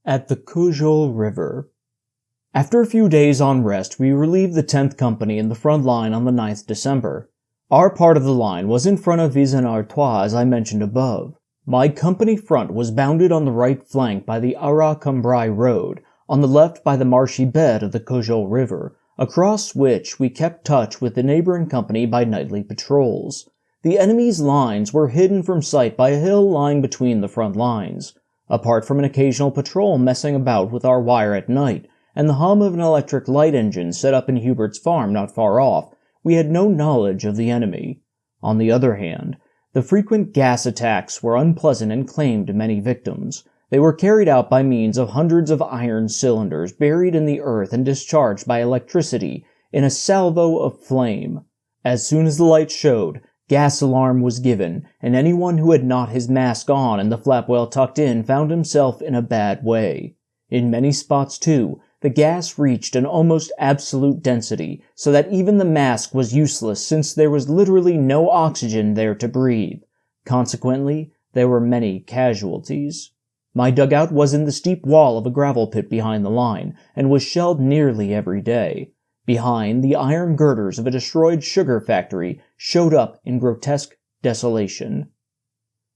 At the Cojeul River. After a few days on rest, we relieved the 10th Company in the front line on the 9th December. Our part of the line was in front of Vis-en-Artois, as I mentioned above. My company front was bounded on the right flank by the Arras-Cambrai road, on the left by the marshy bed of the Cojeul River, across which we kept touch with the neighboring company by nightly patrols. The enemy's lines were hidden from sight by a hill lying between the front lines. Apart from an occasional patrol messing about with our wire at night, and the hum of an electric light engine set up in Hubert's farm not far off, we had no knowledge of the enemy. On the other hand, the frequent gas attacks were unpleasant and claimed many victims. They were carried out by means of hundreds of iron cylinders buried in the earth and discharged by electricity in a salvo of flame. As soon as the light showed, gas alarm was given, and anyone who had not his mask on and the flap well tucked in found himself in a bad way. In many spots, too, the gas reached an almost absolute density, so that even the mask was useless since there was literally no oxygen there to breathe. Consequently, there were many casualties. My dugout was in the steep wall of a gravel pit behind the line, and was shelled nearly every day. Behind, the iron girders of a destroyed sugar factory showed up in grotesque desolation.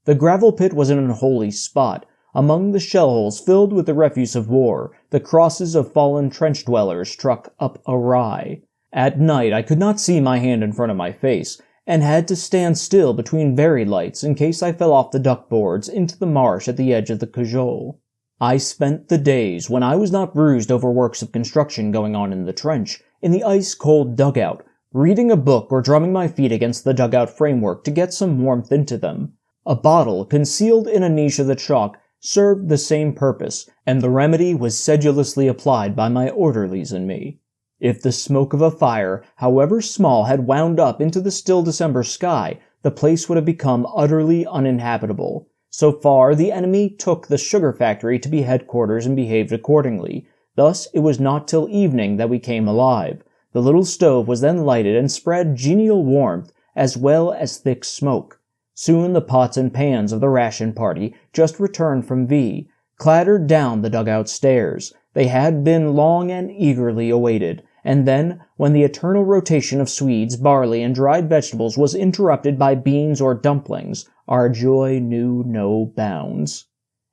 The gravel pit was an unholy spot. Among the shell holes filled with the refuse of war, the crosses of fallen trench dwellers struck up awry. At night I could not see my hand in front of my face, and had to stand still between very lights in case I fell off the duck boards into the marsh at the edge of the Cojeul. I spent the days, when I was not bruised over works of construction going on in the trench, in the ice-cold dugout, reading a book or drumming my feet against the dugout framework to get some warmth into them. A bottle, concealed in a niche of the chalk, served the same purpose, and the remedy was sedulously applied by my orderlies and me. If the smoke of a fire, however small, had wound up into the still December sky, the place would have become utterly uninhabitable. So far, the enemy took the sugar factory to be headquarters and behaved accordingly. Thus, it was not till evening that we came alive. The little stove was then lighted and spread genial warmth, as well as thick smoke. Soon the pots and pans of the ration party, just returned from V, clattered down the dugout stairs. They had been long and eagerly awaited, and then, when the eternal rotation of Swedes, barley, and dried vegetables was interrupted by beans or dumplings, our joy knew no bounds.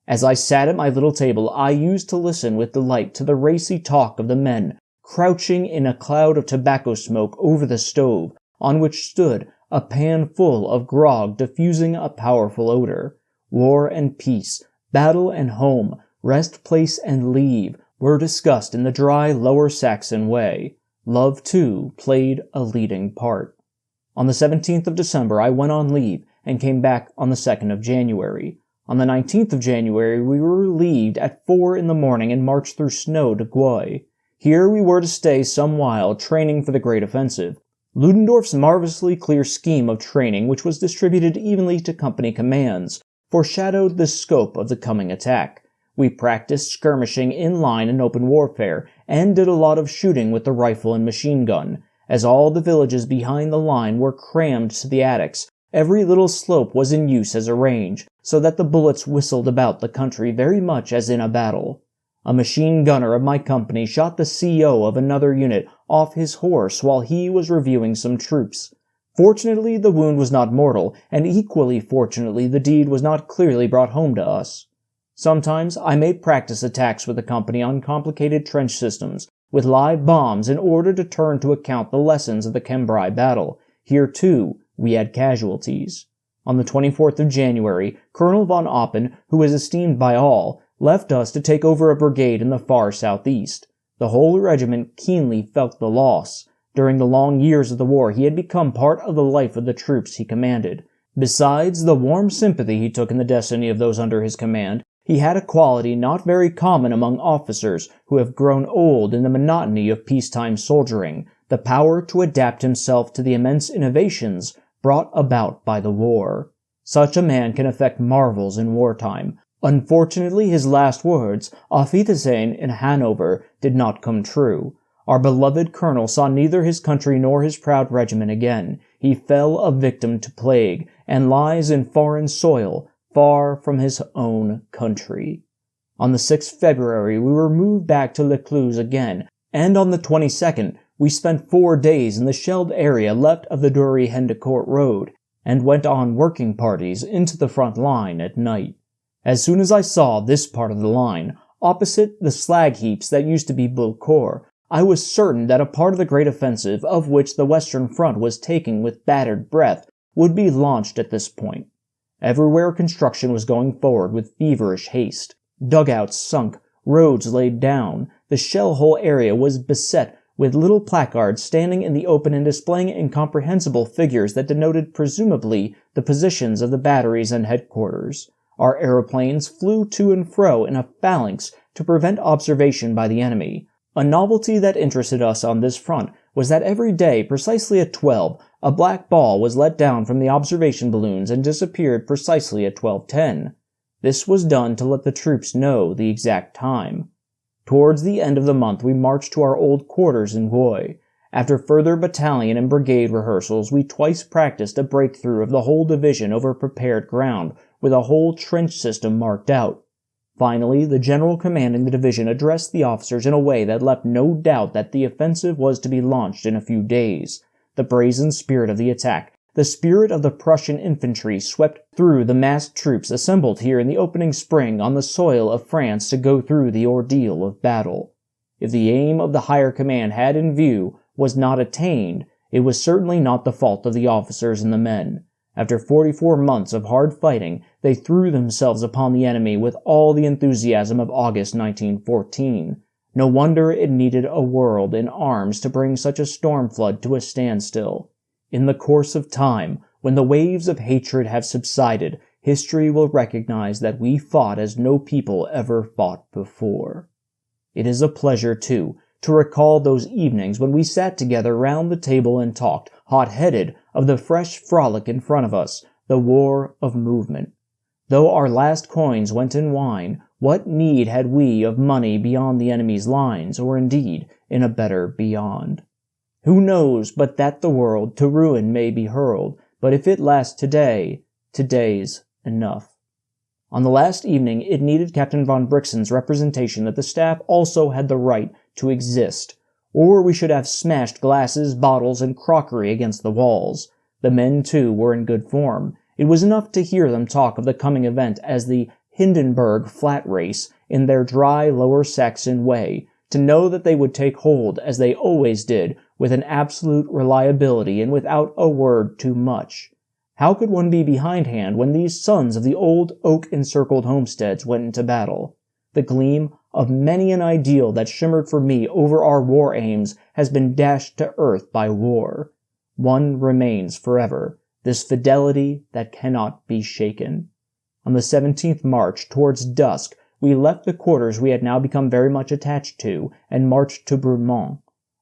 As I sat at my little table, I used to listen with delight to the racy talk of the men, crouching in a cloud of tobacco smoke over the stove, on which stood a pan full of grog diffusing a powerful odor. War and peace, battle and home, rest place and leave, were discussed in the dry Lower Saxon way. Love, too, played a leading part. On the 17th of December I went on leave, and came back on the 2nd of January. On the 19th of January we were relieved at 4 in the morning and marched through snow to Gouy. Here we were to stay some while, training for the great offensive. Ludendorff's marvelously clear scheme of training, which was distributed evenly to company commands, foreshadowed the scope of the coming attack. We practiced skirmishing in line and open warfare, and did a lot of shooting with the rifle and machine gun. As all the villages behind the line were crammed to the attics, every little slope was in use as a range, so that the bullets whistled about the country very much as in a battle. A machine gunner of my company shot the CO of another unit off his horse while he was reviewing some troops. Fortunately, the wound was not mortal, and equally fortunately the deed was not clearly brought home to us. Sometimes I made practice attacks with the company on complicated trench systems, with live bombs, in order to turn to account the lessons of the Cambrai battle. Here, too, we had casualties. On the 24th of January, Colonel von Oppen, who was esteemed by all, left us to take over a brigade in the far southeast. The whole regiment keenly felt the loss. During the long years of the war he had become part of the life of the troops he commanded. Besides the warm sympathy he took in the destiny of those under his command, he had a quality not very common among officers who have grown old in the monotony of peacetime soldiering, the power to adapt himself to the immense innovations brought about by the war. Such a man can effect marvels in wartime. Unfortunately, his last words, "Auf Wiedersehen" in Hanover, did not come true. Our beloved colonel saw neither his country nor his proud regiment again. He fell a victim to plague, and lies in foreign soil, far from his own country. On the 6th February, we were moved back to Lecluse again, and on the 22nd, we spent 4 days in the shelled area left of the Dury-Hendecourt Road, and went on working parties into the front line at night. As soon as I saw this part of the line, opposite the slag heaps that used to be Bullecourt, I was certain that a part of the great offensive of which the Western Front was taking with bated breath would be launched at this point. Everywhere construction was going forward with feverish haste. Dugouts sunk, roads laid down, the shell hole area was beset with little placards standing in the open and displaying incomprehensible figures that denoted presumably the positions of the batteries and headquarters. Our aeroplanes flew to and fro in a phalanx to prevent observation by the enemy. A novelty that interested us on this front was that every day, precisely at 12, a black ball was let down from the observation balloons and disappeared precisely at 12:10. This was done to let the troops know the exact time. Towards the end of the month we marched to our old quarters in Goy. After further battalion and brigade rehearsals, we twice practiced a breakthrough of the whole division over prepared ground, with a whole trench system marked out. Finally, the general commanding the division addressed the officers in a way that left no doubt that the offensive was to be launched in a few days. The brazen spirit of the attack, the spirit of the Prussian infantry, swept through the massed troops assembled here in the opening spring on the soil of France to go through the ordeal of battle. If the aim of the higher command had in view was not attained, it was certainly not the fault of the officers and the men. After 44 months of hard fighting, they threw themselves upon the enemy with all the enthusiasm of August 1914. No wonder it needed a world in arms to bring such a storm flood to a standstill. In the course of time, when the waves of hatred have subsided, history will recognize that we fought as no people ever fought before. It is a pleasure, too, to recall those evenings when we sat together round the table and talked, hot-headed, of the fresh frolic in front of us, the war of movement. Though our last coins went in wine, what need had we of money beyond the enemy's lines, or indeed in a better beyond? Who knows but that the world to ruin may be hurled, but if it lasts today, today's enough. On the last evening it needed Captain von Brixen's representation that the staff also had the right to exist, or we should have smashed glasses, bottles, and crockery against the walls. The men, too, were in good form. It was enough to hear them talk of the coming event as the Hindenburg flat race in their dry Lower Saxon way, to know that they would take hold, as they always did, with an absolute reliability and without a word too much. How could one be behindhand when these sons of the old oak-encircled homesteads went into battle? The gleam of many an ideal that shimmered for me over our war aims has been dashed to earth by war. One remains forever, this fidelity that cannot be shaken. On the 17th March, towards dusk, we left the quarters we had now become very much attached to, and marched to Brumont.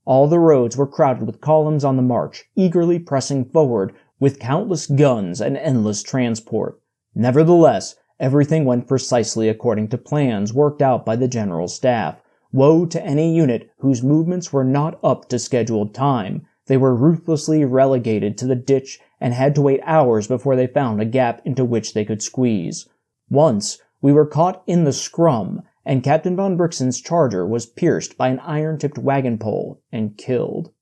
All the roads were crowded with columns on the march, eagerly pressing forward, with countless guns and endless transport. Nevertheless, everything went precisely according to plans worked out by the General Staff. Woe to any unit whose movements were not up to scheduled time. They were ruthlessly relegated to the ditch and had to wait hours before they found a gap into which they could squeeze. Once, we were caught in the scrum, and Captain von Brixen's charger was pierced by an iron-tipped wagon pole and killed.